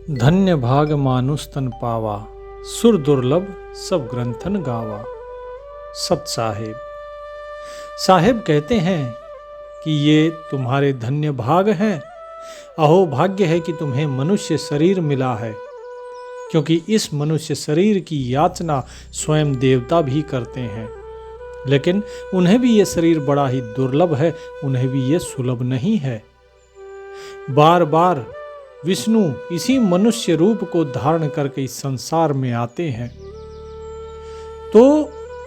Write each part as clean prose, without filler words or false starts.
धन्य भाग मानुष तन पावा, सुर दुर्लभ सब ग्रंथन गावा। सत साहेब। साहेब कहते हैं कि ये तुम्हारे धन्य भाग हैं। अहो भाग्य है कि तुम्हें मनुष्य शरीर मिला है, क्योंकि इस मनुष्य शरीर की याचना स्वयं देवता भी करते हैं, लेकिन उन्हें भी ये शरीर बड़ा ही दुर्लभ है, उन्हें भी ये सुलभ नहीं है। बार बार विष्णु इसी मनुष्य रूप को धारण करके इस संसार में आते हैं। तो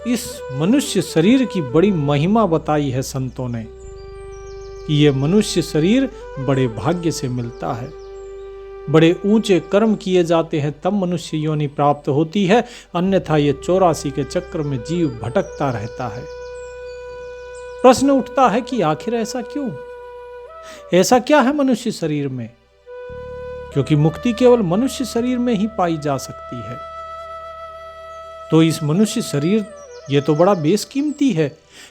इस मनुष्य शरीर की बड़ी महिमा बताई है संतों ने कि ये मनुष्य शरीर बड़े भाग्य से मिलता है, बड़े ऊंचे कर्म किए जाते हैं तब मनुष्य योनि प्राप्त होती है, अन्यथा ये 84 के चक्र में जीव भटकता रहता है। प्रश्न उठता है कि आखिर ऐसा क्यों? ऐसा क्या है मनुष्य शरीर में? क्योंकि मुक्ति केवल मनुष्य शरीर में ही पाई जा सकती है। तो इस मनुष्य शरीर ये तो बड़ा बेशकीमती है।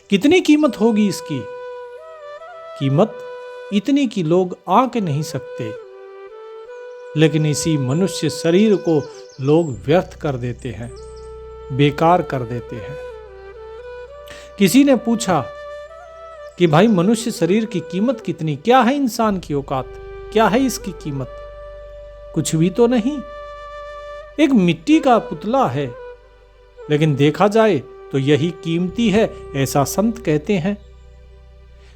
कितनी कीमत होगी इसकी? कीमत इतनी कि लोग आंक नहीं सकते, लेकिन इसी मनुष्य शरीर को लोग व्यर्थ कर देते हैं, बेकार कर देते हैं। किसी ने पूछा कि भाई मनुष्य शरीर की कीमत कितनी? क्या है इंसान की औकात? क्या है इसकी कीमत? कुछ भी तो नहीं। एक मिट्टी का पुतला है, लेकिन देखा जाए तो यही कीमती है, ऐसा संत कहते हैं।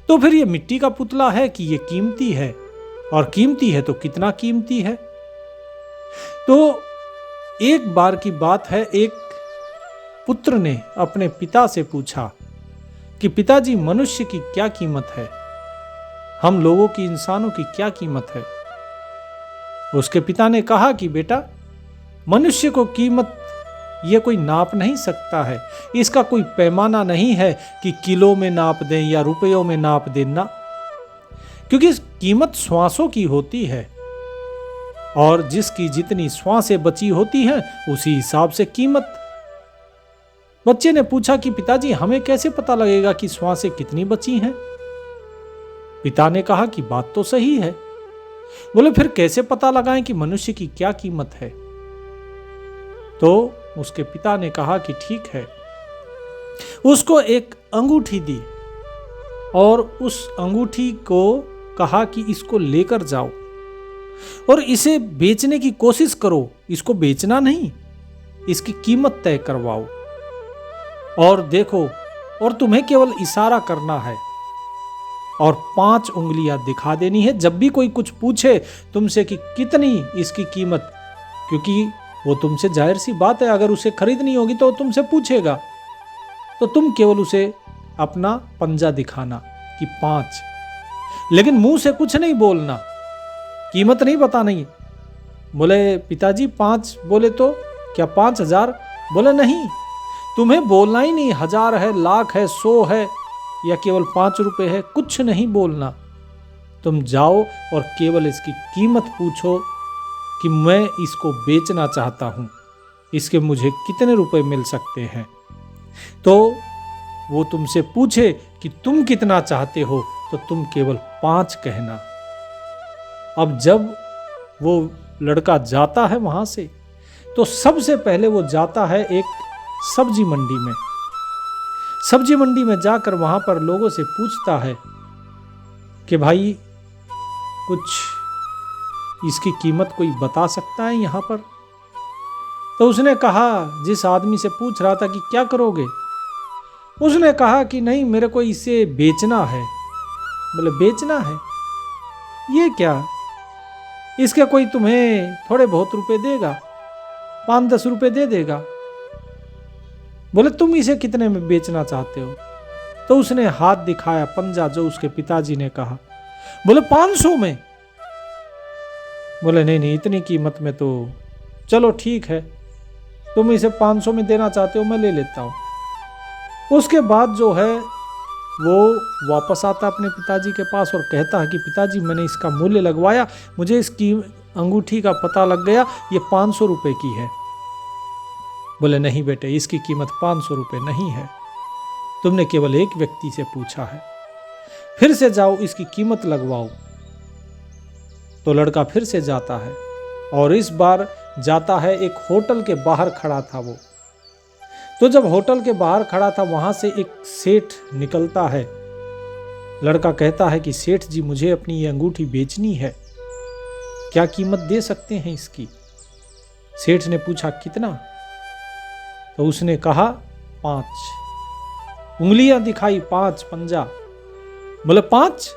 तो फिर ये मिट्टी का पुतला है कि ये कीमती है, और कीमती है तो कितना कीमती है? तो एक बार की बात है, एक पुत्र ने अपने पिता से पूछा कि पिताजी मनुष्य की क्या कीमत है? हम लोगों की, इंसानों की क्या कीमत है? उसके पिता ने कहा कि बेटा, मनुष्य को कीमत ये कोई नाप नहीं सकता है, इसका कोई पैमाना नहीं है कि किलो में नाप दें या रुपयों में नाप देना, क्योंकि कीमत श्वासों की होती है, और जिसकी जितनी श्वासें बची होती हैं उसी हिसाब से कीमत। बच्चे ने पूछा कि पिताजी हमें कैसे पता लगेगा कि श्वासें कितनी बची हैं? पिता ने कहा कि बात तो सही है। बोले फिर कैसे पता लगाएं कि मनुष्य की क्या कीमत है? तो उसके पिता ने कहा कि ठीक है। उसको एक अंगूठी दी और उस अंगूठी को कहा कि इसको लेकर जाओ और इसे बेचने की कोशिश करो। इसको बेचना नहीं, इसकी कीमत तय करवाओ और देखो, और तुम्हें केवल इशारा करना है और 5 उंगलियां दिखा देनी है। जब भी कोई कुछ पूछे तुमसे कि कितनी इसकी कीमत, क्योंकि वो तुमसे, जाहिर सी बात है, अगर उसे खरीदनी होगी तो तुमसे पूछेगा, तो तुम केवल उसे अपना पंजा दिखाना कि 5, लेकिन मुंह से कुछ नहीं बोलना, कीमत नहीं बतानी। बोले पिताजी 5, बोले तो क्या 5000? बोले नहीं, तुम्हें बोलना ही नहीं, 1000 है, लाख है, 100 है, या केवल 5 रुपए है, कुछ नहीं बोलना। तुम जाओ और केवल इसकी कीमत पूछो कि मैं इसको बेचना चाहता हूं, इसके मुझे कितने रुपए मिल सकते हैं। तो वो तुमसे पूछे कि तुम कितना चाहते हो, तो तुम केवल 5 कहना। अब जब वो लड़का जाता है वहां से, तो सबसे पहले वो जाता है एक सब्जी मंडी में। सब्जी मंडी में जाकर वहां पर लोगों से पूछता है कि भाई कुछ इसकी कीमत कोई बता सकता है यहाँ पर? तो उसने कहा, जिस आदमी से पूछ रहा था कि क्या करोगे, उसने कहा कि नहीं, मेरे को इसे बेचना है। बोले बेचना है? ये क्या? इसके कोई तुम्हें थोड़े बहुत रुपए देगा, 5-10 रुपए दे देगा। बोले तुम इसे कितने में बेचना चाहते हो? तो उसने हाथ दिखाया, पंजा, जो उसके पिताजी ने कहा। बोले 500 में? बोले नहीं नहीं, इतनी कीमत में तो चलो ठीक है, तुम इसे 500 में देना चाहते हो, मैं ले लेता हूं। उसके बाद जो है वो वापस आता अपने पिताजी के पास और कहता है कि पिताजी मैंने इसका मूल्य लगवाया, मुझे इसकी अंगूठी का पता लग गया, ये 500 रुपए की है। बोले नहीं बेटे, इसकी कीमत 500 रुपए नहीं है, तुमने केवल एक व्यक्ति से पूछा है, फिर से जाओ इसकी कीमत लगवाओ। तो लड़का फिर से जाता है और इस बार जाता है एक होटल के बाहर खड़ा था वो। तो जब होटल के बाहर खड़ा था वहां से एक सेठ निकलता है। लड़का कहता है कि सेठ जी, मुझे अपनी ये अंगूठी बेचनी है, क्या कीमत दे सकते हैं इसकी? सेठ ने पूछा कितना? तो उसने कहा 5। उंगलियां दिखाई, 5 पंजा। बोले 5?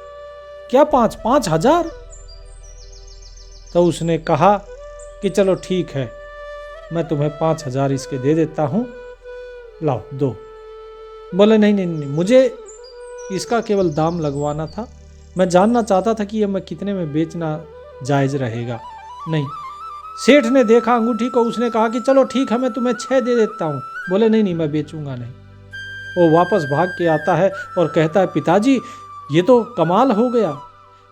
क्या 5? 5,000? तो उसने कहा कि चलो ठीक है, मैं तुम्हें 5,000 इसके दे देता हूं, लाओ दो। बोले नहीं नहीं नहीं, मुझे इसका केवल दाम लगवाना था, मैं जानना चाहता था कि ये मैं कितने में बेचना जायज रहेगा। नहीं। सेठ ने देखा अंगूठी को, उसने कहा कि चलो ठीक है, मैं तुम्हें 6 दे देता हूं। बोले नहीं नहीं, मैं बेचूंगा नहीं। वो वापस भाग के आता है और कहता है पिताजी, ये तो कमाल हो गया,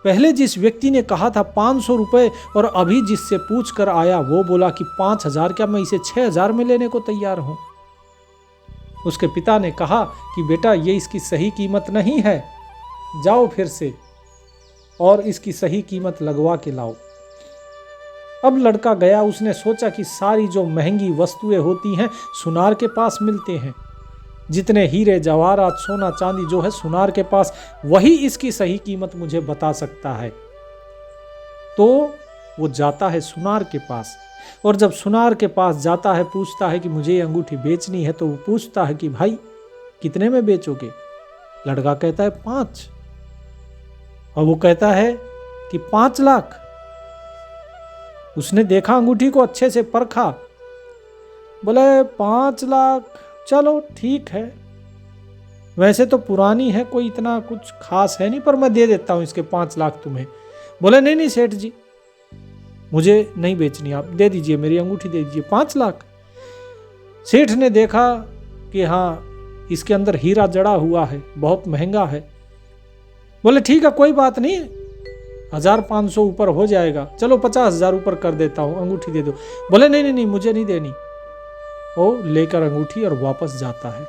पहले जिस व्यक्ति ने कहा था 500 रुपये और अभी जिससे पूछ कर आया वो बोला कि 5,000, क्या मैं इसे 6,000 में लेने को तैयार हूं? उसके पिता ने कहा कि बेटा, ये इसकी सही कीमत नहीं है, जाओ फिर से और इसकी सही कीमत लगवा के लाओ। अब लड़का गया, उसने सोचा कि सारी जो महंगी वस्तुएं होती हैं सुनार के पास मिलते हैं, जितने हीरे जवाहरात सोना चांदी जो है सुनार के पास, वही इसकी सही कीमत मुझे बता सकता है। तो वो जाता है सुनार के पास, और जब सुनार के पास जाता है, पूछता है कि मुझे ये अंगूठी बेचनी है। तो वो पूछता है कि भाई कितने में बेचोगे? लड़का कहता है 5। और वो कहता है कि 5 लाख। उसने देखा अंगूठी को, अच्छे से परखा, बोले 5 लाख, चलो ठीक है, वैसे तो पुरानी है, कोई इतना कुछ खास है नहीं, पर मैं दे देता हूं इसके 5 लाख तुम्हें। बोले नहीं नहीं सेठ जी, मुझे नहीं बेचनी, आप दे दीजिए, मेरी अंगूठी दे दीजिए, 5 लाख। सेठ ने देखा कि हाँ इसके अंदर हीरा जड़ा हुआ है, बहुत महंगा है। बोले ठीक है, कोई बात नहीं, 1,500 ऊपर हो जाएगा, चलो 50,000 ऊपर कर देता हूं, अंगूठी दे दो। बोले नहीं नहीं नहीं, मुझे नहीं देनी। वो लेकर अंगूठी और वापस जाता है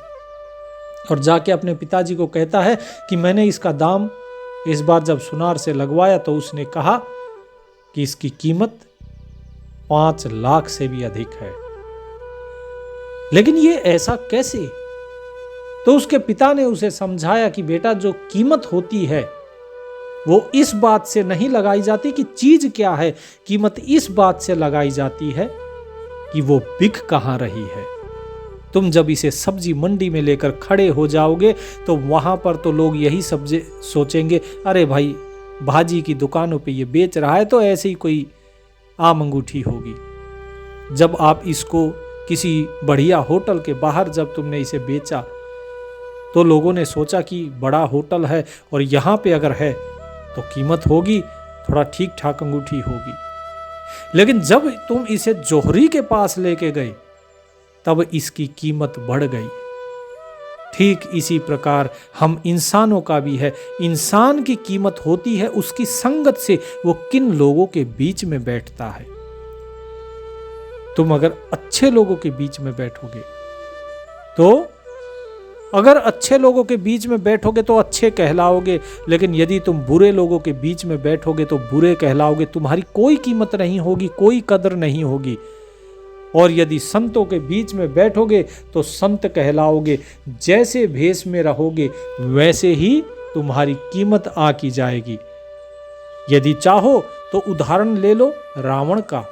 और जाके अपने पिताजी को कहता है कि मैंने इसका दाम इस बार जब सुनार से लगवाया तो उसने कहा कि इसकी कीमत 5 लाख से भी अधिक है। लेकिन ये ऐसा कैसे? तो उसके पिता ने उसे समझाया कि बेटा, जो कीमत होती है वो इस बात से नहीं लगाई जाती कि चीज क्या है, कीमत इस बात से लगाई जाती है कि वो बिक कहां रही है। तुम जब इसे सब्जी मंडी में लेकर खड़े हो जाओगे तो वहां पर तो लोग यही सब्जी सोचेंगे, अरे भाई भाजी की दुकानों पे ये बेच रहा है तो ऐसे ही कोई आम अंगूठी होगी। जब आप इसको किसी बढ़िया होटल के बाहर जब तुमने इसे बेचा तो लोगों ने सोचा कि बड़ा होटल है और यहाँ पे अगर है तो कीमत होगी, थोड़ा ठीक ठाक अंगूठी होगी। लेकिन जब तुम इसे जौहरी के पास लेके गए तब इसकी कीमत बढ़ गई। ठीक इसी प्रकार हम इंसानों का भी है। इंसान की कीमत होती है उसकी संगत से, वो किन लोगों के बीच में बैठता है। तुम अगर अच्छे लोगों के बीच में बैठोगे तो अगर अच्छे लोगों के बीच में बैठोगे तो अच्छे कहलाओगे, लेकिन यदि तुम बुरे लोगों के बीच में बैठोगे तो बुरे कहलाओगे। तुम्हारी कोई कीमत नहीं होगी, कोई कदर नहीं होगी। और यदि संतों के बीच में बैठोगे तो संत कहलाओगे। जैसे भेष में रहोगे वैसे ही तुम्हारी कीमत आकी जाएगी। यदि चाहो तो उदाहरण ले लो रावण का।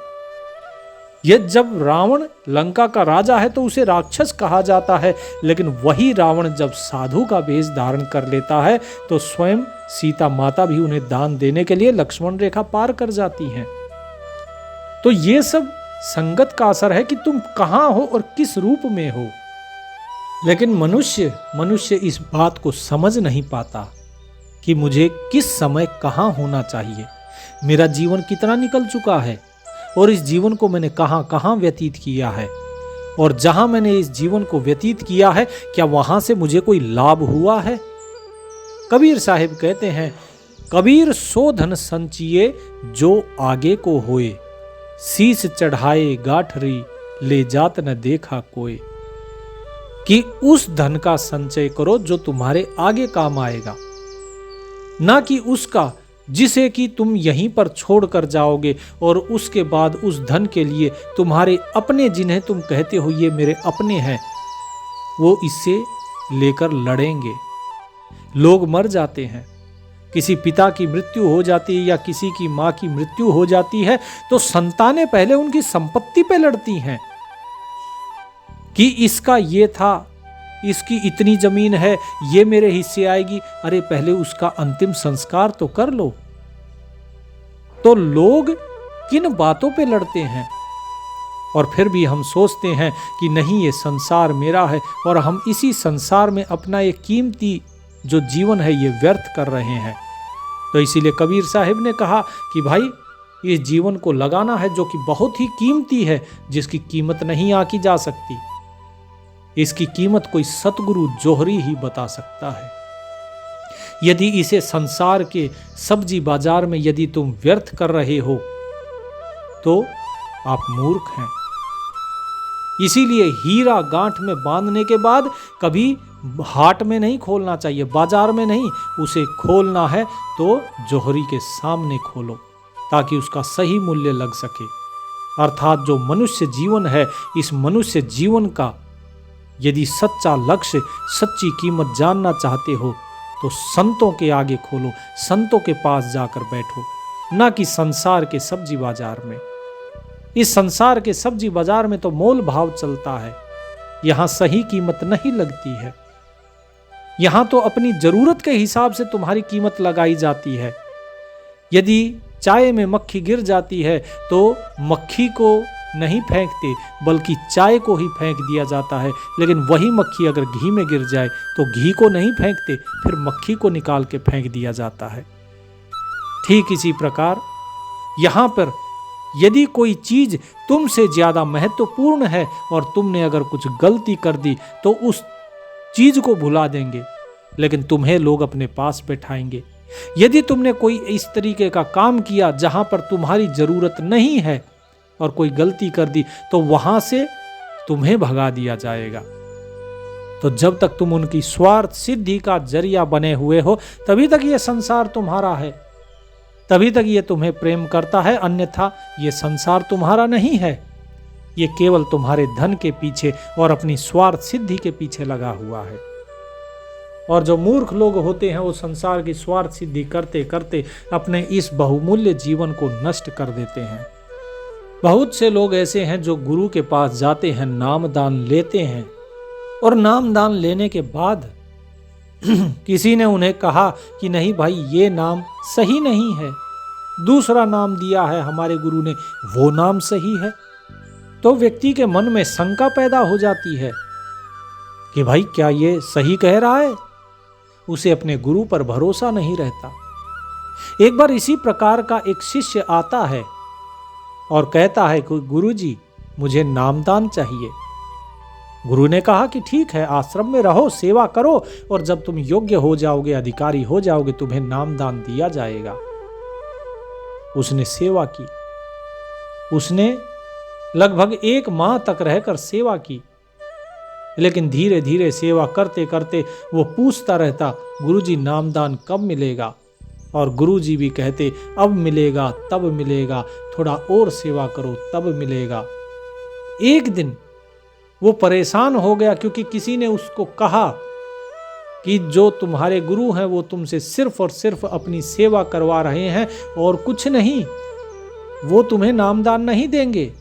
ये जब रावण लंका का राजा है तो उसे राक्षस कहा जाता है, लेकिन वही रावण जब साधु का वेश धारण कर लेता है तो स्वयं सीता माता भी उन्हें दान देने के लिए लक्ष्मण रेखा पार कर जाती हैं। तो ये सब संगत का असर है कि तुम कहां हो और किस रूप में हो। लेकिन मनुष्य इस बात को समझ नहीं पाता कि मुझे किस समय कहां होना चाहिए। मेरा जीवन कितना निकल चुका है और इस जीवन को मैंने कहां कहां व्यतीत किया है, और जहां मैंने इस जीवन को व्यतीत किया है क्या वहां से मुझे कोई लाभ हुआ है। कबीर साहिब कहते हैं, कबीर सो धन संचिए जो आगे को होए, शीश चढ़ाए गाठरी ले जात न देखा कोई। कि उस धन का संचय करो जो तुम्हारे आगे काम आएगा, ना कि उसका जिसे कि तुम यहीं पर छोड़ कर जाओगे, और उसके बाद उस धन के लिए तुम्हारे अपने, जिन्हें तुम कहते हो ये मेरे अपने हैं, वो इससे लेकर लड़ेंगे। लोग मर जाते हैं, किसी पिता की मृत्यु हो जाती है या किसी की माँ की मृत्यु हो जाती है, तो संतानें पहले उनकी संपत्ति पे लड़ती हैं कि इसका ये था, इसकी इतनी जमीन है, ये मेरे हिस्से आएगी। अरे पहले उसका अंतिम संस्कार तो कर लो। तो लोग किन बातों पे लड़ते हैं, और फिर भी हम सोचते हैं कि नहीं, ये संसार मेरा है, और हम इसी संसार में अपना ये कीमती जो जीवन है ये व्यर्थ कर रहे हैं। तो इसीलिए कबीर साहिब ने कहा कि भाई इस जीवन को लगाना है जो कि बहुत ही कीमती है, जिसकी कीमत नहीं आंकी जा सकती। इसकी कीमत कोई सतगुरु जोहरी ही बता सकता है। यदि इसे संसार के सब्जी बाजार में यदि तुम व्यर्थ कर रहे हो तो आप मूर्ख हैं। इसीलिए हीरा गांठ में बांधने के बाद कभी हाट में नहीं खोलना चाहिए, बाजार में नहीं, उसे खोलना है तो जोहरी के सामने खोलो, ताकि उसका सही मूल्य लग सके। अर्थात जो मनुष्य जीवन है, इस मनुष्य जीवन का यदि सच्चा लक्ष्य, सच्ची कीमत जानना चाहते हो तो संतों के आगे खोलो, संतों के पास जाकर बैठो, ना कि संसार के सब्जी बाजार में। इस संसार के सब्जी बाजार में तो मोल भाव चलता है, यहां सही कीमत नहीं लगती है। यहां तो अपनी जरूरत के हिसाब से तुम्हारी कीमत लगाई जाती है। यदि चाय में मक्खी गिर जाती है तो मक्खी को नहीं फेंकते, बल्कि चाय को ही फेंक दिया जाता है। लेकिन वही मक्खी अगर घी में गिर जाए तो घी को नहीं फेंकते, फिर मक्खी को निकाल के फेंक दिया जाता है। ठीक इसी प्रकार यहां पर यदि कोई चीज तुमसे ज्यादा महत्वपूर्ण है और तुमने अगर कुछ गलती कर दी तो उस चीज को भुला देंगे, लेकिन तुम्हें लोग अपने पास बैठाएंगे। यदि तुमने कोई इस तरीके का काम किया जहां पर तुम्हारी जरूरत नहीं है और कोई गलती कर दी तो वहां से तुम्हें भगा दिया जाएगा। तो जब तक तुम उनकी स्वार्थ सिद्धि का जरिया बने हुए हो, तभी तक ये संसार तुम्हारा है, तभी तक ये तुम्हें प्रेम करता है। अन्यथा ये संसार तुम्हारा नहीं है, ये केवल तुम्हारे धन के पीछे और अपनी स्वार्थ सिद्धि के पीछे लगा हुआ है। और जो मूर्ख लोग होते हैं वो संसार की स्वार्थ सिद्धि करते करते अपने इस बहुमूल्य जीवन को नष्ट कर देते हैं। बहुत से लोग ऐसे हैं जो गुरु के पास जाते हैं, नामदान लेते हैं, और नामदान लेने के बाद किसी ने उन्हें कहा कि नहीं भाई ये नाम सही नहीं है, दूसरा नाम दिया है हमारे गुरु ने, वो नाम सही है। तो व्यक्ति के मन में शंका पैदा हो जाती है कि भाई क्या ये सही कह रहा है, उसे अपने गुरु पर भरोसा नहीं रहता। एक बार इसी प्रकार का एक शिष्य आता है और कहता है कि गुरुजी मुझे नामदान चाहिए। गुरु ने कहा कि ठीक है, आश्रम में रहो, सेवा करो, और जब तुम योग्य हो जाओगे, अधिकारी हो जाओगे, तुम्हें नामदान दिया जाएगा। उसने सेवा की, उसने लगभग 1 माह तक रहकर सेवा की, लेकिन धीरे धीरे सेवा करते करते वो पूछता रहता, गुरुजी नामदान कब मिलेगा? और गुरुजी भी कहते अब मिलेगा, तब मिलेगा, थोड़ा और सेवा करो तब मिलेगा। एक दिन वो परेशान हो गया, क्योंकि किसी ने उसको कहा कि जो तुम्हारे गुरु हैं वो तुमसे सिर्फ और सिर्फ अपनी सेवा करवा रहे हैं और कुछ नहीं, वो तुम्हें नामदान नहीं देंगे।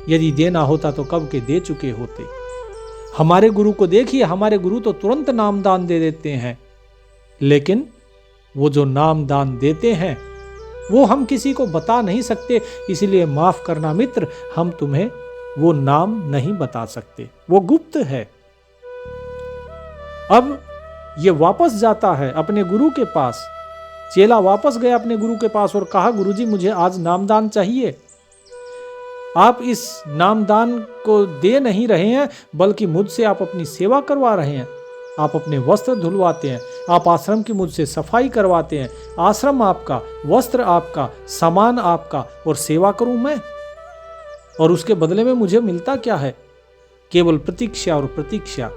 यदि देना होता तो कब के दे चुके होते। हमारे गुरु को देखिए, हमारे गुरु तो तुरंत नामदान दे देते हैं, लेकिन वो जो नामदान देते हैं वो हम किसी को बता नहीं सकते। इसलिए माफ करना मित्र, हम तुम्हें वो नाम नहीं बता सकते, वो गुप्त है। अब ये वापस जाता है अपने गुरु के पास। चेला वापस गया अपने गुरु के पास और कहा, गुरुजी मुझे आज नामदान चाहिए। आप इस नामदान को दे नहीं रहे हैं, बल्कि मुझसे आप अपनी सेवा करवा रहे हैं। आप अपने वस्त्र धुलवाते हैं, आप आश्रम की मुझसे सफाई करवाते हैं। आश्रम आपका, वस्त्र आपका, सामान आपका, और सेवा करूं मैं? और उसके बदले में मुझे मिलता क्या है? केवल प्रतीक्षा और प्रतीक्षा।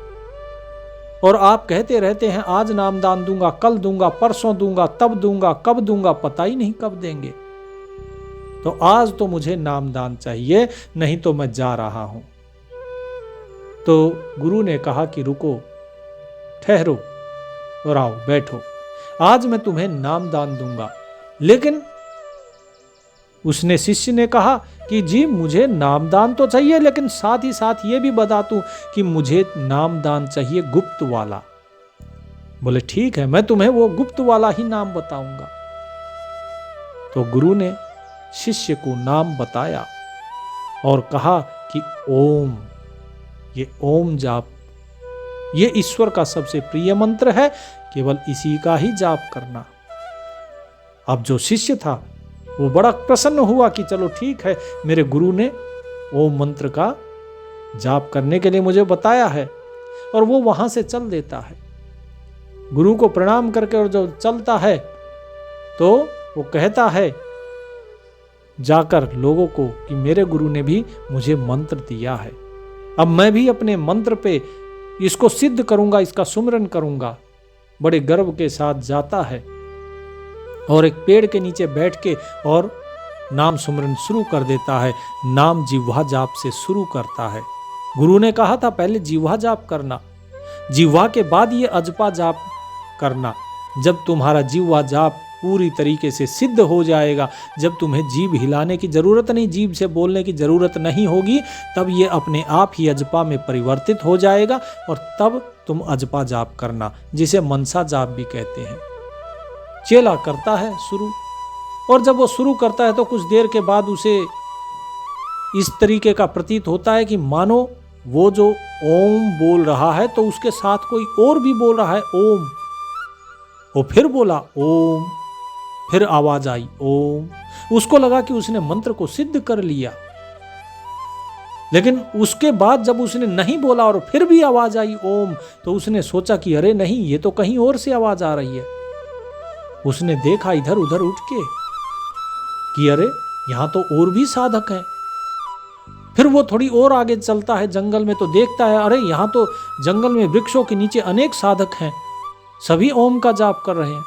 और आप कहते रहते हैं आज नामदान दूंगा, कल दूंगा, परसों दूंगा, तब दूंगा, कब दूंगा, पता ही नहीं कब देंगे। तो आज तो मुझे नामदान चाहिए, नहीं तो मैं जा रहा हूं। तो गुरु ने कहा कि रुको, ठहरो और आओ बैठो, आज मैं तुम्हें नामदान दूंगा। लेकिन उसने शिष्य ने कहा कि जी मुझे नामदान तो चाहिए, लेकिन साथ ही साथ ये भी बता दूं कि मुझे नामदान चाहिए गुप्त वाला। बोले ठीक है, मैं तुम्हें वो गुप्त वाला ही नाम बताऊंगा। तो गुरु ने शिष्य को नाम बताया और कहा कि ओम, ये ओम जाप, ये ईश्वर का सबसे प्रिय मंत्र है, केवल इसी का ही जाप करना। अब जो शिष्य था वो बड़ा प्रसन्न हुआ कि चलो ठीक है, मेरे गुरु ने ओम मंत्र का जाप करने के लिए मुझे बताया है। और वो वहां से चल देता है, गुरु को प्रणाम करके, और जब चलता है तो वो कहता है जाकर लोगों को कि मेरे गुरु ने भी मुझे मंत्र दिया है, अब मैं भी अपने मंत्र पे इसको सिद्ध करूंगा, इसका सुमिरन करूंगा। बड़े गर्व के साथ जाता है और एक पेड़ के नीचे बैठ के और नाम सुमिरन शुरू कर देता है। नाम जिह्वा जाप से शुरू करता है। गुरु ने कहा था पहले जिह्वा जाप करना, जिह्वा के बाद ये अजपा जाप करना। जब तुम्हारा जिह्वा जाप पूरी तरीके से सिद्ध हो जाएगा, जब तुम्हें जीभ हिलाने की जरूरत नहीं, जीभ से बोलने की जरूरत नहीं होगी, तब ये अपने आप ही अजपा में परिवर्तित हो जाएगा और तब तुम अजपा जाप करना, जिसे मनसा जाप भी कहते हैं। चेला करता है शुरू, और जब वो शुरू करता है तो कुछ देर के बाद उसे इस तरीके का प्रतीत होता है कि मानो वो जो ओम बोल रहा है तो उसके साथ कोई और भी बोल रहा है ओम। वो फिर बोला ओम, फिर आवाज आई ओम। उसको लगा कि उसने मंत्र को सिद्ध कर लिया। लेकिन उसके बाद जब उसने नहीं बोला और फिर भी आवाज आई ओम, तो उसने सोचा कि अरे नहीं, ये तो कहीं और से आवाज आ रही है। उसने देखा इधर उधर उठ के कि अरे यहां तो और भी साधक हैं। फिर वो थोड़ी और आगे चलता है जंगल में, तो देखता है अरे यहां तो जंगल में वृक्षों के नीचे अनेक साधक हैं, सभी ओम का जाप कर रहे हैं।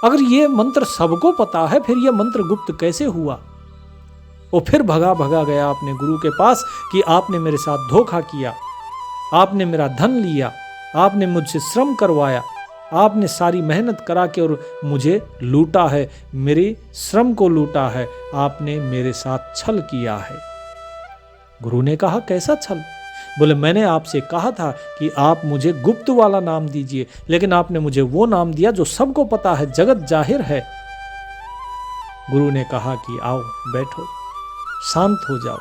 अगर ये मंत्र सबको पता है, फिर ये मंत्र गुप्त कैसे हुआ? वो फिर भगा भगा गया अपने गुरु के पास कि आपने मेरे साथ धोखा किया, आपने मेरा धन लिया, आपने मुझसे श्रम करवाया, आपने सारी मेहनत करा के और मुझे लूटा है, मेरे श्रम को लूटा है, आपने मेरे साथ छल किया है। गुरु ने कहा कैसा छल? बोले मैंने आपसे कहा था कि आप मुझे गुप्त वाला नाम दीजिए, लेकिन आपने मुझे वो नाम दिया जो सबको पता है, जगत जाहिर है। गुरु ने कहा कि आओ बैठो, शांत हो जाओ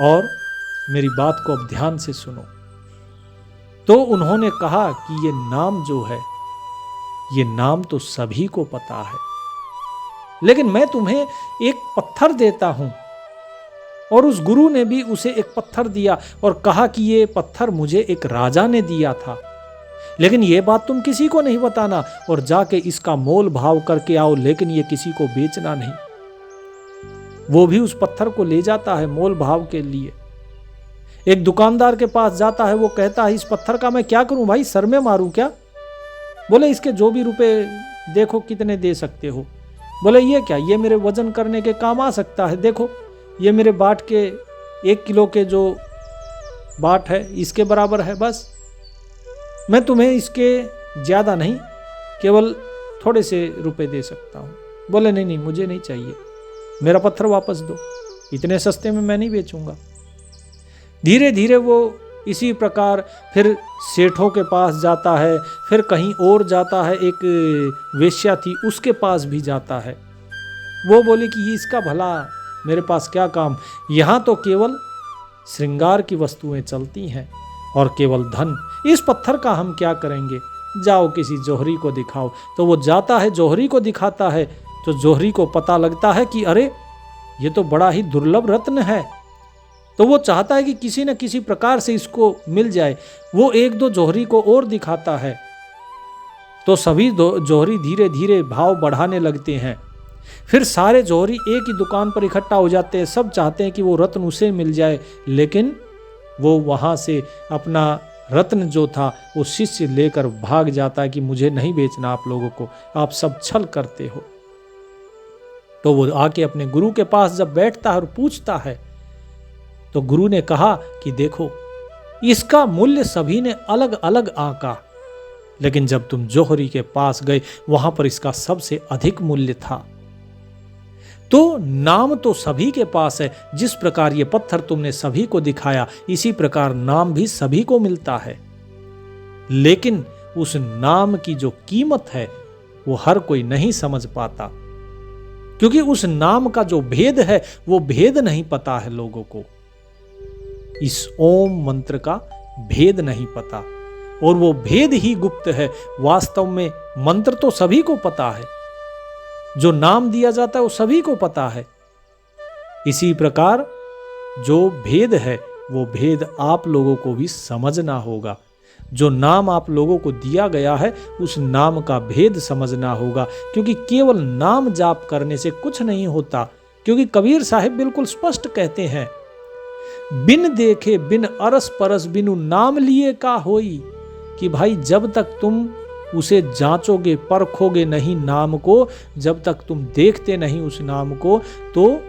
और मेरी बात को अब ध्यान से सुनो। तो उन्होंने कहा कि ये नाम जो है, ये नाम तो सभी को पता है, लेकिन मैं तुम्हें एक पत्थर देता हूं। और उस गुरु ने भी उसे एक पत्थर दिया और कहा कि ये पत्थर मुझे एक राजा ने दिया था, लेकिन ये बात तुम किसी को नहीं बताना और जाके इसका मोल भाव करके आओ, लेकिन ये किसी को बेचना नहीं। वो भी उस पत्थर को ले जाता है मोल भाव के लिए। एक दुकानदार के पास जाता है, वो कहता है इस पत्थर का मैं क्या करूं भाई, सर में मारूं क्या? बोले इसके जो भी रुपए देखो कितने दे सकते हो। बोले ये क्या, ये मेरे वजन करने के काम आ सकता है, देखो ये मेरे बाट के 1 किलो के जो बाट है इसके बराबर है, बस मैं तुम्हें इसके ज़्यादा नहीं, केवल थोड़े से रुपए दे सकता हूँ। बोले नहीं नहीं मुझे नहीं चाहिए, मेरा पत्थर वापस दो, इतने सस्ते में मैं नहीं बेचूंगा। धीरे धीरे वो इसी प्रकार फिर सेठों के पास जाता है, फिर कहीं और जाता है, एक वेश्या थी उसके पास भी जाता है। वो बोली कि इसका भला मेरे पास क्या काम, यहाँ तो केवल श्रृंगार की वस्तुएं चलती हैं और केवल धन, इस पत्थर का हम क्या करेंगे, जाओ किसी जौहरी को दिखाओ। तो वो जाता है, जौहरी को दिखाता है, तो जौहरी को पता लगता है कि अरे ये तो बड़ा ही दुर्लभ रत्न है। तो वो चाहता है कि किसी न किसी प्रकार से इसको मिल जाए। वो 1-2 जौहरी को और दिखाता है, तो सभी जौहरी धीरे धीरे भाव बढ़ाने लगते हैं। फिर सारे जौहरी एक ही दुकान पर इकट्ठा हो जाते हैं, सब चाहते हैं कि वो रत्न उसे मिल जाए, लेकिन वो वहाँ से अपना रत्न जो था वो शिष्य लेकर भाग जाता है कि मुझे नहीं बेचना आप लोगों को, आप सब छल करते हो। तो वो आके अपने गुरु के पास जब बैठता है और पूछता है, तो गुरु ने कहा कि देखो, इसका मूल्य सभी ने अलग अलग आंका, लेकिन जब तुम जौहरी के पास गए वहां पर इसका सबसे अधिक मूल्य था। तो नाम तो सभी के पास है, जिस प्रकार ये पत्थर तुमने सभी को दिखाया, इसी प्रकार नाम भी सभी को मिलता है, लेकिन उस नाम की जो कीमत है वो हर कोई नहीं समझ पाता, क्योंकि उस नाम का जो भेद है वो भेद नहीं पता है लोगों को। इस ओम मंत्र का भेद नहीं पता, और वो भेद ही गुप्त है। वास्तव में मंत्र तो सभी को पता है, जो नाम दिया जाता है वो सभी को पता है। इसी प्रकार जो भेद है वो भेद आप लोगों को भी समझना होगा। जो नाम आप लोगों को दिया गया है उस नाम का भेद समझना होगा, क्योंकि केवल नाम जाप करने से कुछ नहीं होता। क्योंकि कबीर साहिब बिल्कुल स्पष्ट कहते हैं, बिन देखे बिन अरस परस बिनु नाम लिए का होई, कि भाई जब तक तुम उसे जांचोगे परखोगे नहीं नाम को, जब तक तुम देखते नहीं उस नाम को, तो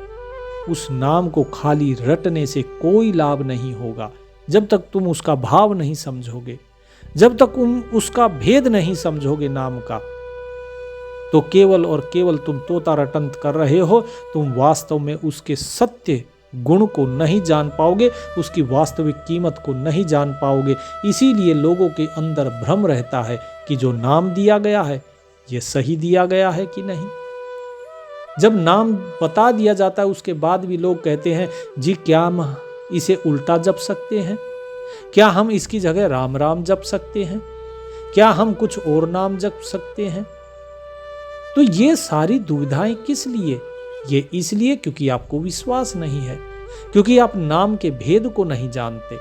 उस नाम को खाली रटने से कोई लाभ नहीं होगा। जब तक तुम उसका भाव नहीं समझोगे, जब तक तुम उसका भेद नहीं समझोगे नाम का, तो केवल और केवल तुम तोता रटंत कर रहे हो। तुम वास्तव में उसके सत्य गुण को नहीं जान पाओगे, उसकी वास्तविक कीमत को नहीं जान पाओगे। इसीलिए लोगों के अंदर भ्रम रहता है कि जो नाम दिया गया है ये सही दिया गया है कि नहीं। जब नाम बता दिया जाता है उसके बाद भी लोग कहते हैं, जी क्या हम इसे उल्टा जप सकते हैं, क्या हम इसकी जगह राम राम जप सकते हैं, क्या हम कुछ और नाम जप सकते हैं। तो ये सारी दुविधाएं किस लिए? ये इसलिए क्योंकि आपको विश्वास नहीं है, क्योंकि आप नाम के भेद को नहीं जानते।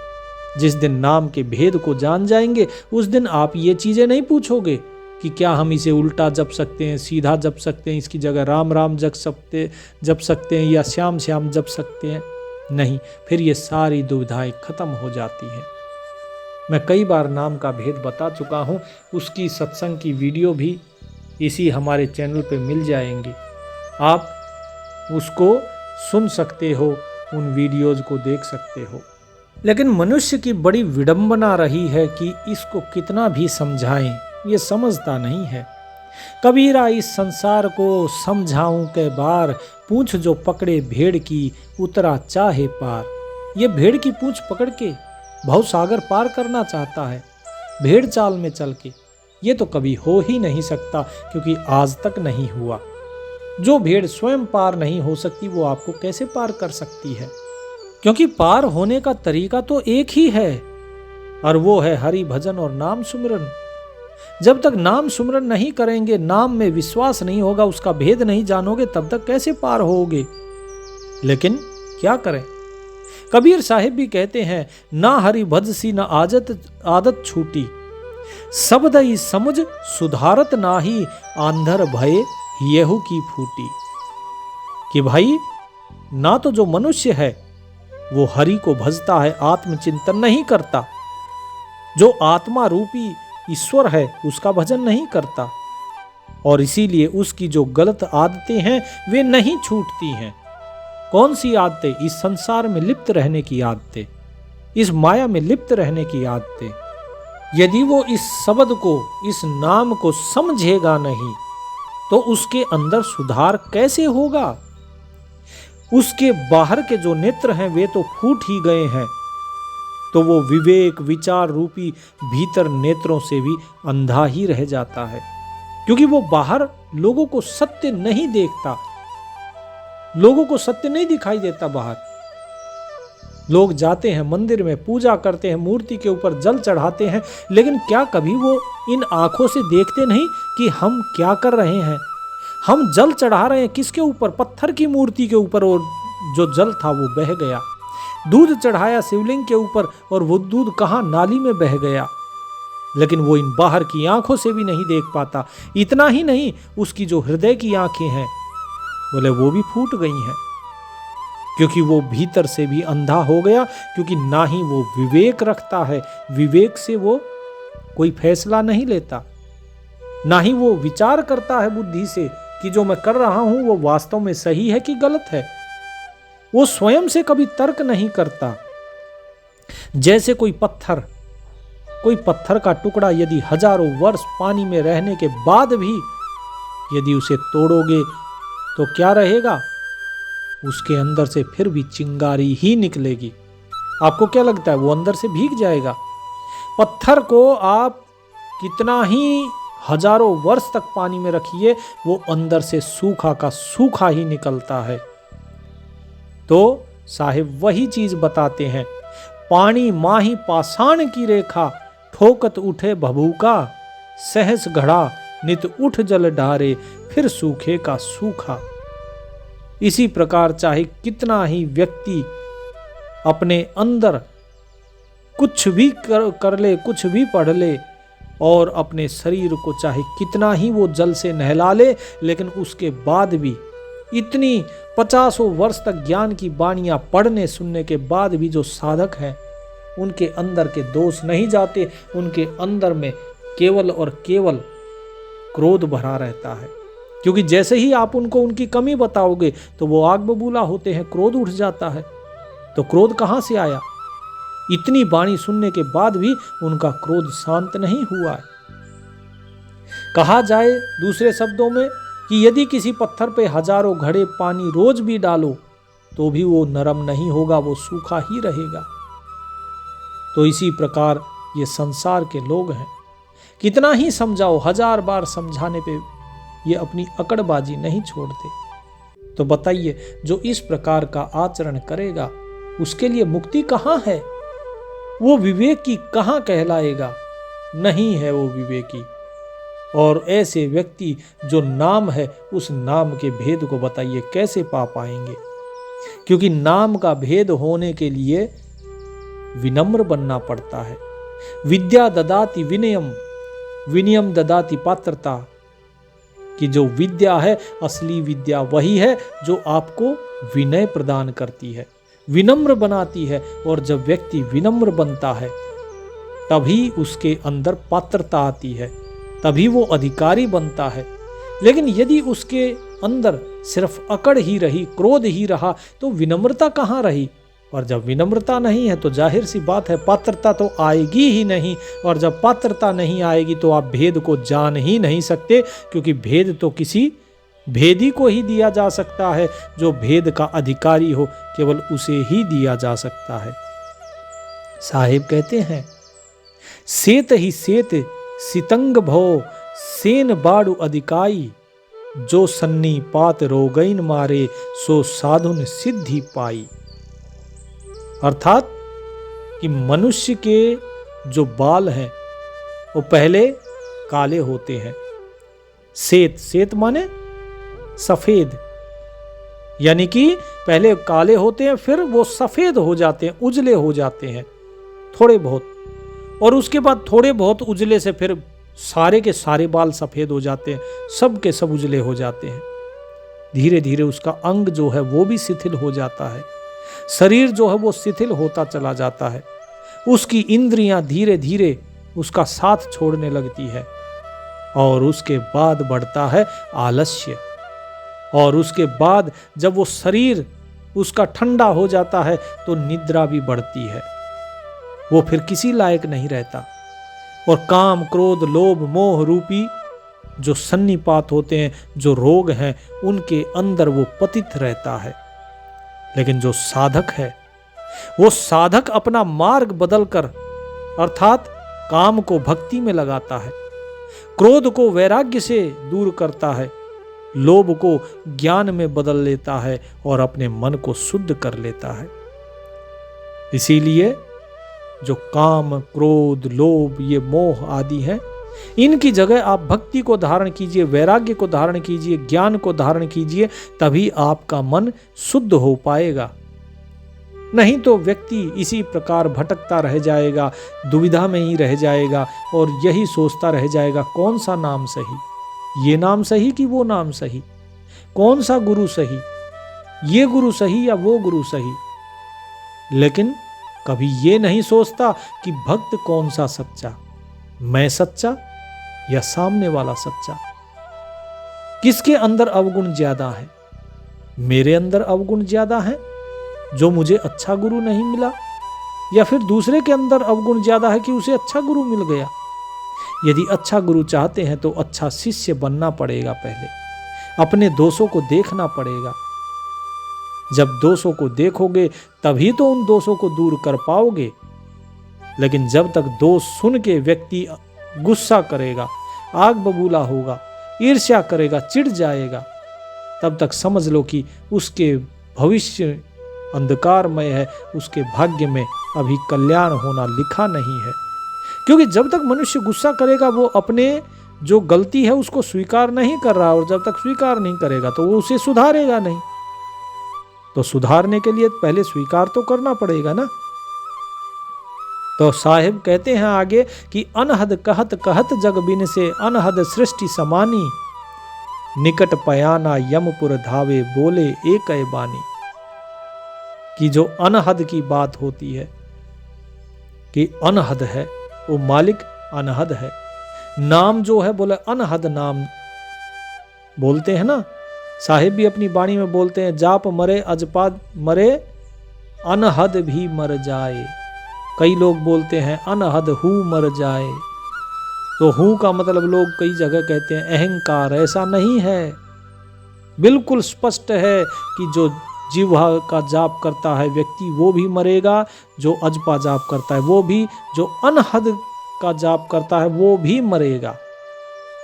जिस दिन नाम के भेद को जान जाएंगे उस दिन आप ये चीजें नहीं पूछोगे कि क्या हम इसे उल्टा जप सकते हैं, सीधा जप सकते हैं, इसकी जगह राम राम जप सकते हैं या श्याम श्याम जप सकते हैं। नहीं, फिर ये सारी दुविधाएं खत्म हो जाती हैं। मैं कई बार नाम का भेद बता चुका हूँ, उसकी सत्संग की वीडियो भी इसी हमारे चैनल पे मिल जाएंगी, आप उसको सुन सकते हो, उन वीडियोज को देख सकते हो। लेकिन मनुष्य की बड़ी विडंबना रही है कि इसको कितना भी समझाएं, ये समझता नहीं है। कबीरा इस संसार को समझाऊं के बार, पूंछ जो पकड़े भेड़ की उतरा चाहे पार। ये भेड़ की पूंछ पकड़ के भवसागर पार करना चाहता है भेड़ चाल में चल के। ये तो कभी हो ही नहीं सकता, क्योंकि आज तक नहीं हुआ। जो भेड़ स्वयं पार नहीं हो सकती वो आपको कैसे पार कर सकती है? क्योंकि पार होने का तरीका तो एक ही है, और वो है हरि भजन और नाम सुमिरन। जब तक नाम सुमिरन नहीं करेंगे, नाम में विश्वास नहीं होगा, उसका भेद नहीं जानोगे, तब तक कैसे पार होगे? लेकिन क्या करें? कबीर साहिब भी कहते हैं, ना हरि भजसी न आदत छूटी, शब्द ही समझ सुधारत नाही, आंधर भय येहू की फूटी। कि भाई ना तो जो मनुष्य है वो हरि को भजता है, आत्मचिंतन नहीं करता, जो आत्मा रूपी ईश्वर है उसका भजन नहीं करता, और इसीलिए उसकी जो गलत आदतें हैं वे नहीं छूटती हैं। कौन सी आदतें? इस संसार में लिप्त रहने की आदतें, इस माया में लिप्त रहने की आदतें। यदि वो इस शब्द को, इस नाम को समझेगा नहीं तो उसके अंदर सुधार कैसे होगा? उसके बाहर के जो नेत्र हैं वे तो फूट ही गए हैं, तो वो विवेक विचार रूपी भीतर नेत्रों से भी अंधा ही रह जाता है, क्योंकि वो बाहर लोगों को सत्य नहीं देखता, लोगों को सत्य नहीं दिखाई देता। बाहर लोग जाते हैं मंदिर में, पूजा करते हैं, मूर्ति के ऊपर जल चढ़ाते हैं, लेकिन क्या कभी वो इन आंखों से देखते नहीं कि हम क्या कर रहे हैं? हम जल चढ़ा रहे हैं किसके ऊपर? पत्थर की मूर्ति के ऊपर, और जो जल था वो बह गया। दूध चढ़ाया शिवलिंग के ऊपर और वो दूध कहाँ? नाली में बह गया। लेकिन वो इन बाहर की आंखों से भी नहीं देख पाता। इतना ही नहीं, उसकी जो हृदय की आंखें हैं बोले वो भी फूट गई हैं। क्योंकि वो भीतर से भी अंधा हो गया, क्योंकि ना ही वो विवेक रखता है, विवेक से वो कोई फैसला नहीं लेता, ना ही वो विचार करता है बुद्धि से कि जो मैं कर रहा हूं वो वास्तव में सही है कि गलत है। वो स्वयं से कभी तर्क नहीं करता। जैसे कोई पत्थर का टुकड़ा यदि हजारों वर्ष पानी में रहने के बाद भी यदि उसे तोड़ोगे तो क्या रहेगा? उसके अंदर से फिर भी चिंगारी ही निकलेगी। आपको क्या लगता है, वो अंदर से भीग जाएगा? पत्थर को आप कितना ही हजारों वर्ष तक पानी में रखिए, वो अंदर से सूखा का सूखा ही निकलता है। तो साहिब वही चीज बताते हैं, पानी माही पाषाण की रेखा, ठोकत उठे भभूका, सहस घड़ा नित उठ जल डारे, फिर सूखे का सूखा। इसी प्रकार चाहे कितना ही व्यक्ति अपने अंदर कुछ भी कर ले, कुछ भी पढ़ ले, और अपने शरीर को चाहे कितना ही वो जल से नहला ले, लेकिन उसके बाद भी इतनी 50 वर्ष तक ज्ञान की वाणियां पढ़ने सुनने के बाद भी जो साधक हैं उनके अंदर के दोष नहीं जाते। उनके अंदर में केवल और केवल क्रोध भरा रहता है, क्योंकि जैसे ही आप उनको उनकी कमी बताओगे तो वो आग बबूला होते हैं, क्रोध उठ जाता है। तो क्रोध कहां से आया? इतनी वाणी सुनने के बाद भी उनका क्रोध शांत नहीं हुआ है। कहा जाए दूसरे शब्दों में कि यदि किसी पत्थर पे हजारों घड़े पानी रोज भी डालो तो भी वो नरम नहीं होगा, वो सूखा ही रहेगा। तो इसी प्रकार ये संसार के लोग हैं, कितना ही समझाओ, 1000 बार समझाने पे ये अपनी अकड़बाजी नहीं छोड़ते। तो बताइए, जो इस प्रकार का आचरण करेगा उसके लिए मुक्ति कहाँ है? वो विवेकी कहाँ कहलाएगा? नहीं है वो विवेकी। और ऐसे व्यक्ति जो नाम है, उस नाम के भेद को बताइए कैसे पा पाएंगे? क्योंकि नाम का भेद होने के लिए विनम्र बनना पड़ता है। विद्या ददाति विनयम, विनयम ददाति पात्रता। कि जो विद्या है, असली विद्या वही है जो आपको विनय प्रदान करती है, विनम्र बनाती है। और जब व्यक्ति विनम्र बनता है तभी उसके अंदर पात्रता आती है, तभी वो अधिकारी बनता है। लेकिन यदि उसके अंदर सिर्फ अकड़ ही रही, क्रोध ही रहा, तो विनम्रता कहाँ रही? और जब विनम्रता नहीं है तो जाहिर सी बात है पात्रता तो आएगी ही नहीं। और जब पात्रता नहीं आएगी तो आप भेद को जान ही नहीं सकते, क्योंकि भेद तो किसी भेदी को ही दिया जा सकता है। जो भेद का अधिकारी हो केवल उसे ही दिया जा सकता है। साहिब कहते हैं, सेत ही सेत सितंग भो सेन बाड़ू अधिकाई, जो सन्नी पात रोगैन मारे सो साधुन सिद्धि पाई। अर्थात कि मनुष्य के जो बाल हैं वो पहले काले होते हैं। सेत माने सफेद, यानी कि पहले काले होते हैं, फिर वो सफेद हो जाते हैं, उजले हो जाते हैं थोड़े बहुत, और उसके बाद थोड़े बहुत उजले से फिर सारे के सारे बाल सफेद हो जाते हैं, सब के सब उजले हो जाते हैं। धीरे धीरे उसका अंग जो है वो भी शिथिल हो जाता है, शरीर जो है वो शिथिल होता चला जाता है, उसकी इंद्रियां धीरे धीरे उसका साथ छोड़ने लगती है, और उसके बाद बढ़ता है आलस्य। और उसके बाद जब वो शरीर उसका ठंडा हो जाता है तो निद्रा भी बढ़ती है, वो फिर किसी लायक नहीं रहता। और काम क्रोध लोभ मोह रूपी जो सन्निपात होते हैं, जो रोग हैं, उनके अंदर वो पतित रहता है। लेकिन जो साधक है, वो साधक अपना मार्ग बदलकर, अर्थात काम को भक्ति में लगाता है, क्रोध को वैराग्य से दूर करता है, लोभ को ज्ञान में बदल लेता है और अपने मन को शुद्ध कर लेता है। इसीलिए जो काम क्रोध लोभ ये मोह आदि हैं, इनकी जगह आप भक्ति को धारण कीजिए, वैराग्य को धारण कीजिए, ज्ञान को धारण कीजिए, तभी आपका मन शुद्ध हो पाएगा। नहीं तो व्यक्ति इसी प्रकार भटकता रह जाएगा, दुविधा में ही रह जाएगा और यही सोचता रह जाएगा कौन सा नाम सही, ये नाम सही कि वो नाम सही, कौन सा गुरु सही। ये गुरु सही या वो गुरु सही, लेकिन कभी ये नहीं सोचता कि भक्त कौन सा सच्चा, मैं सच्चा या सामने वाला सच्चा। किसके अंदर अवगुण ज्यादा है? मेरे अंदर अवगुण ज्यादा है जो मुझे अच्छा गुरु नहीं मिला, या फिर दूसरे के अंदर अवगुण ज्यादा है कि उसे अच्छा गुरु मिल गया। यदि अच्छा गुरु चाहते हैं तो अच्छा शिष्य बनना पड़ेगा। पहले अपने दोषों को देखना पड़ेगा। जब दोषों को देखोगे तभी तो उन दोषों को दूर कर पाओगे। लेकिन जब तक दोष सुन के व्यक्ति गुस्सा करेगा, आग बबूला होगा, ईर्ष्या करेगा, चिढ़ जाएगा, तब तक समझ लो कि उसके भविष्य अंधकारमय है, उसके भाग्य में अभी कल्याण होना लिखा नहीं है। क्योंकि जब तक मनुष्य गुस्सा करेगा वो अपने जो गलती है उसको स्वीकार नहीं कर रहा, और जब तक स्वीकार नहीं करेगा तो वो उसे सुधारेगा नहीं। तो सुधारने के लिए पहले स्वीकार तो करना पड़ेगा ना। तो साहिब कहते हैं आगे कि अनहद कहत कहत जग बिन से, अनहद सृष्टि समानी, निकट पयाना यमपुर धावे बोले एक बानी। कि जो अनहद की बात होती है कि अनहद है, वो मालिक अनहद है। नाम जो है बोले अनहद नाम बोलते हैं ना। साहिब भी अपनी वाणी में बोलते हैं, जाप मरे अजपाद मरे, अनहद भी मर जाए। कई लोग बोलते हैं अनहद हु मर जाए। तो हु का मतलब लोग कई जगह कहते हैं अहंकार। ऐसा नहीं है, बिल्कुल स्पष्ट है कि जो जिह्वा का जाप करता है व्यक्ति वो भी मरेगा, जो अजपा जाप करता है वो भी, जो अनहद का जाप करता है वो भी मरेगा।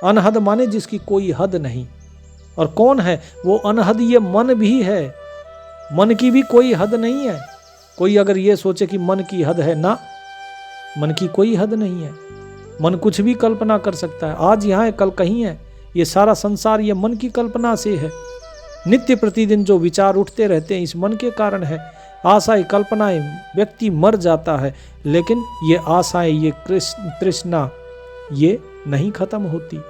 अनहद माने जिसकी कोई हद नहीं। और कौन है वो अनहद? ये मन भी है। मन की भी कोई हद नहीं है। कोई अगर ये सोचे कि मन की हद है, ना, मन की कोई हद नहीं है। मन कुछ भी कल्पना कर सकता है। आज यहाँ है, कल कहीं है। ये सारा संसार ये मन की कल्पना से है। नित्य प्रतिदिन जो विचार उठते रहते हैं इस मन के कारण है। आशाएं, कल्पनाएं, व्यक्ति मर जाता है, लेकिन ये आशाएं, ये तृष्णा ये नहीं खत्म होती।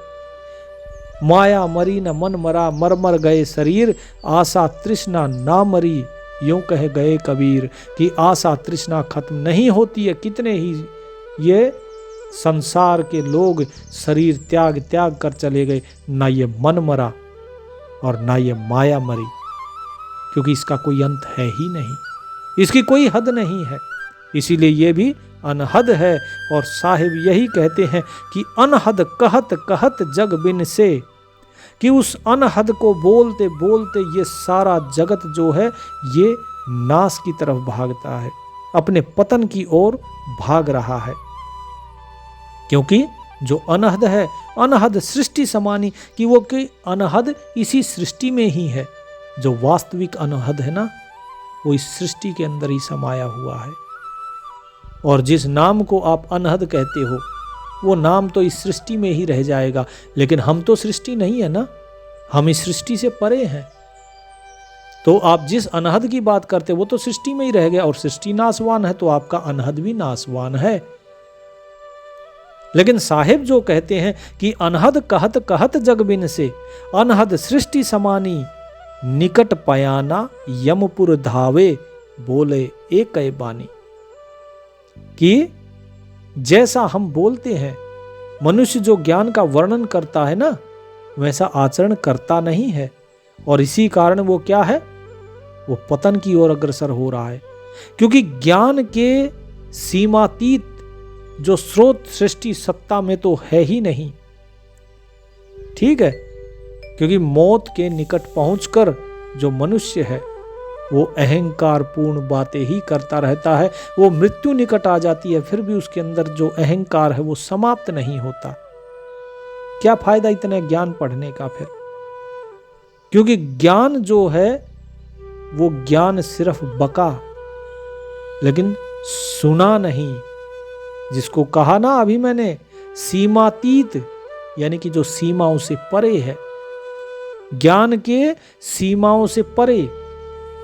माया मरी न मन मरा, मर मर गए शरीर, आशा तृष्णा ना मरी, यूं कह गए कबीर। कि आशा तृष्णा खत्म नहीं होती है। कितने ही ये संसार के लोग शरीर त्याग कर चले गए, ना ये मन मरा और ना ये माया मरी, क्योंकि इसका कोई अंत है ही नहीं, इसकी कोई हद नहीं है। इसीलिए ये भी अनहद है। और साहिब यही कहते हैं कि अनहद कहत कहत जग बिन से, कि उस अनहद को बोलते बोलते ये सारा जगत जो है ये नाश की तरफ भागता है, अपने पतन की ओर भाग रहा है। क्योंकि जो अनहद है, अनहद सृष्टि समानी, कि वो कि अनहद इसी सृष्टि में ही है। जो वास्तविक अनहद है ना, वो इस सृष्टि के अंदर ही समाया हुआ है। और जिस नाम को आप अनहद कहते हो वो नाम तो इस सृष्टि में ही रह जाएगा, लेकिन हम तो सृष्टि नहीं है ना, हम इस सृष्टि से परे हैं। तो आप जिस अनहद की बात करते वो तो सृष्टि में ही रह गया, और सृष्टि नाशवान है तो आपका अनहद भी नाशवान है। लेकिन साहिब जो कहते हैं कि अनहद कहत कहत जग बिन से, अनहद सृष्टि समानी, निकट पयाना यमपुर धावे बोले एक बानी। कि जैसा हम बोलते हैं, मनुष्य जो ज्ञान का वर्णन करता है ना, वैसा आचरण करता नहीं है, और इसी कारण वो क्या है, वो पतन की ओर अग्रसर हो रहा है। क्योंकि ज्ञान के सीमातीत जो स्रोत सृष्टि सत्ता में तो है ही नहीं। ठीक है, क्योंकि मौत के निकट पहुंचकर जो मनुष्य है वो अहंकार पूर्ण बातें ही करता रहता है। वो मृत्यु निकट आ जाती है, फिर भी उसके अंदर जो अहंकार है वो समाप्त नहीं होता। क्या फायदा इतने ज्ञान पढ़ने का फिर? क्योंकि ज्ञान जो है वो ज्ञान सिर्फ बका, लेकिन सुना नहीं। जिसको कहा ना अभी मैंने, सीमातीत, यानी कि जो सीमाओं से परे है, ज्ञान के सीमाओं से परे।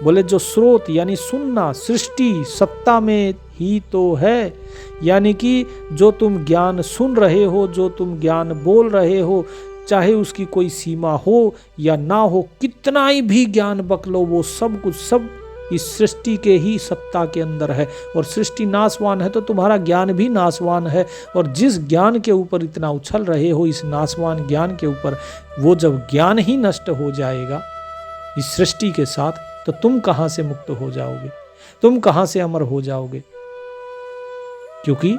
बोले जो स्रोत यानी सुनना, सृष्टि सत्ता में ही तो है। यानी कि जो तुम ज्ञान सुन रहे हो, जो तुम ज्ञान बोल रहे हो, चाहे उसकी कोई सीमा हो या ना हो, कितना ही भी ज्ञान बकलो, वो सब कुछ सब इस सृष्टि के ही सत्ता के अंदर है। और सृष्टि नाशवान है तो तुम्हारा ज्ञान भी नाशवान है। और जिस ज्ञान के ऊपर इतना उछल रहे हो, इस नाशवान ज्ञान के ऊपर, वो जब ज्ञान ही नष्ट हो जाएगा इस सृष्टि के साथ, तो तुम कहां से मुक्त हो जाओगे, तुम कहां से अमर हो जाओगे? क्योंकि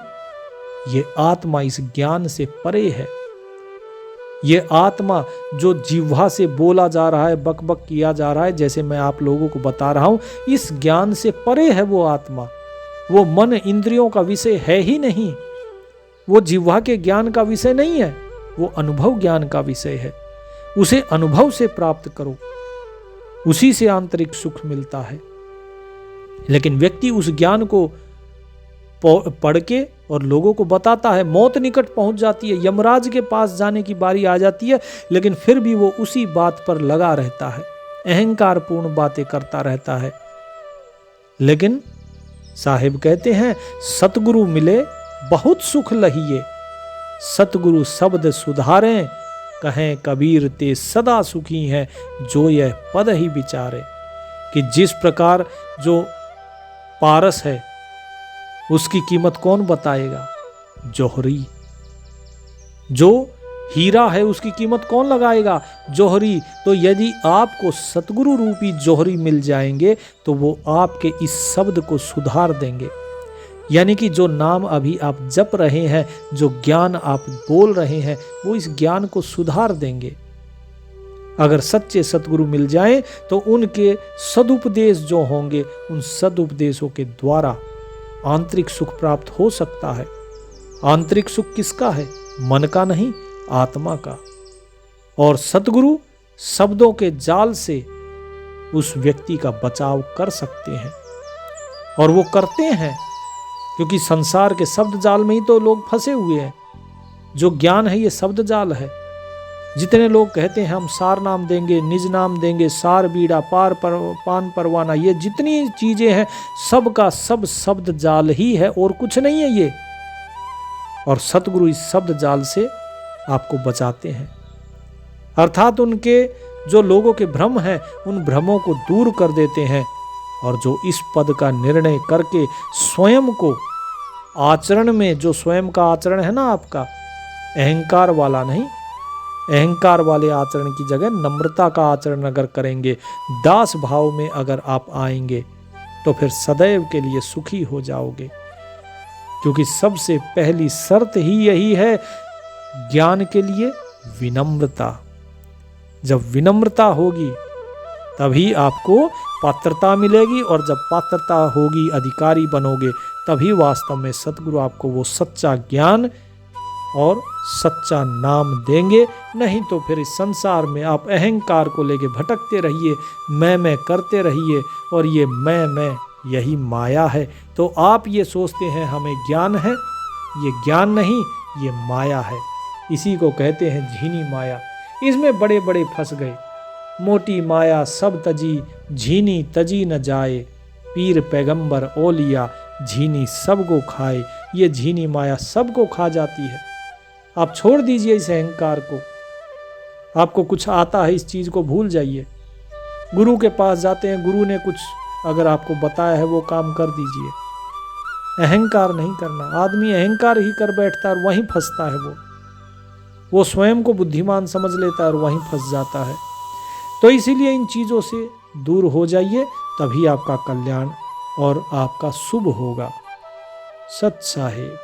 ये आत्मा इस ज्ञान से परे है। ये आत्मा जो जिह्वा से बोला जा रहा है, बक बक किया जा रहा है, जैसे मैं आप लोगों को बता रहा हूं, इस ज्ञान से परे है वो आत्मा। वो मन इंद्रियों का विषय है ही नहीं, वो जिह्वा के ज्ञान का विषय नहीं है, वो अनुभव ज्ञान का विषय है। उसे अनुभव से प्राप्त करो, उसी से आंतरिक सुख मिलता है। लेकिन व्यक्ति उस ज्ञान को पढ़ के और लोगों को बताता है, मौत निकट पहुंच जाती है, यमराज के पास जाने की बारी आ जाती है, लेकिन फिर भी वो उसी बात पर लगा रहता है, अहंकार पूर्ण बातें करता रहता है। लेकिन साहिब कहते हैं, सतगुरु मिले बहुत सुख लहिए, सतगुरु शब्द सुधारें, कहें कबीर ते सदा सुखी हैं, जो यह पद ही विचारे। कि जिस प्रकार जो पारस है उसकी कीमत कौन बताएगा? जौहरी। जो हीरा है उसकी कीमत कौन लगाएगा? जौहरी। तो यदि आपको सतगुरु रूपी जौहरी मिल जाएंगे तो वो आपके इस शब्द को सुधार देंगे। यानी कि जो नाम अभी आप जप रहे हैं, जो ज्ञान आप बोल रहे हैं, वो इस ज्ञान को सुधार देंगे। अगर सच्चे सतगुरु मिल जाएं तो उनके सदुपदेश जो होंगे, उन सदुपदेशों के द्वारा आंतरिक सुख प्राप्त हो सकता है। आंतरिक सुख किसका है? मन का नहीं, आत्मा का। और सतगुरु शब्दों के जाल से उस व्यक्ति का बचाव कर सकते हैं, और वो करते हैं, क्योंकि संसार के शब्द जाल में ही तो लोग फंसे हुए हैं। जो ज्ञान है ये शब्द जाल है। जितने लोग कहते हैं हम सार नाम देंगे, निज नाम देंगे, सार बीड़ा पान परवाना, ये जितनी चीजें हैं सब का सब शब्द जाल ही है, और कुछ नहीं है ये। और सतगुरु इस शब्द जाल से आपको बचाते हैं। अर्थात उनके जो लोगों के भ्रम हैं, उन भ्रमों को दूर कर देते हैं। और जो इस पद का निर्णय करके स्वयं को आचरण में, जो स्वयं का आचरण है ना आपका, अहंकार वाला नहीं, अहंकार वाले आचरण की जगह नम्रता का आचरण अगर करेंगे, दास भाव में अगर आप आएंगे, तो फिर सदैव के लिए सुखी हो जाओगे। क्योंकि सबसे पहली शर्त ही यही है ज्ञान के लिए, विनम्रता। जब विनम्रता होगी तभी आपको पात्रता मिलेगी, और जब पात्रता होगी, अधिकारी बनोगे, तभी वास्तव में सतगुरु आपको वो सच्चा ज्ञान और सच्चा नाम देंगे। नहीं तो फिर इस संसार में आप अहंकार को लेके भटकते रहिए, मैं करते रहिए, और ये मैं यही माया है। तो आप ये सोचते हैं हमें ज्ञान है, ये ज्ञान नहीं, ये माया है। इसी को कहते हैं झीनी माया। इसमें बड़े बड़े फंस गए। मोटी माया सब तजी, झीनी तजी न जाए, पीर पैगंबर ओलिया, झीनी सबको खाए। ये झीनी माया सबको खा जाती है। आप छोड़ दीजिए इस अहंकार को। आपको कुछ आता है, इस चीज को भूल जाइए। गुरु के पास जाते हैं, गुरु ने कुछ अगर आपको बताया है वो काम कर दीजिए। अहंकार नहीं करना। आदमी अहंकार ही कर बैठता है और वहीं फंसता है। वो स्वयं को बुद्धिमान समझ लेता है और वहीं फंस जाता है। तो इसीलिए इन चीज़ों से दूर हो जाइए, तभी आपका कल्याण और आपका शुभ होगा। सत साहिब।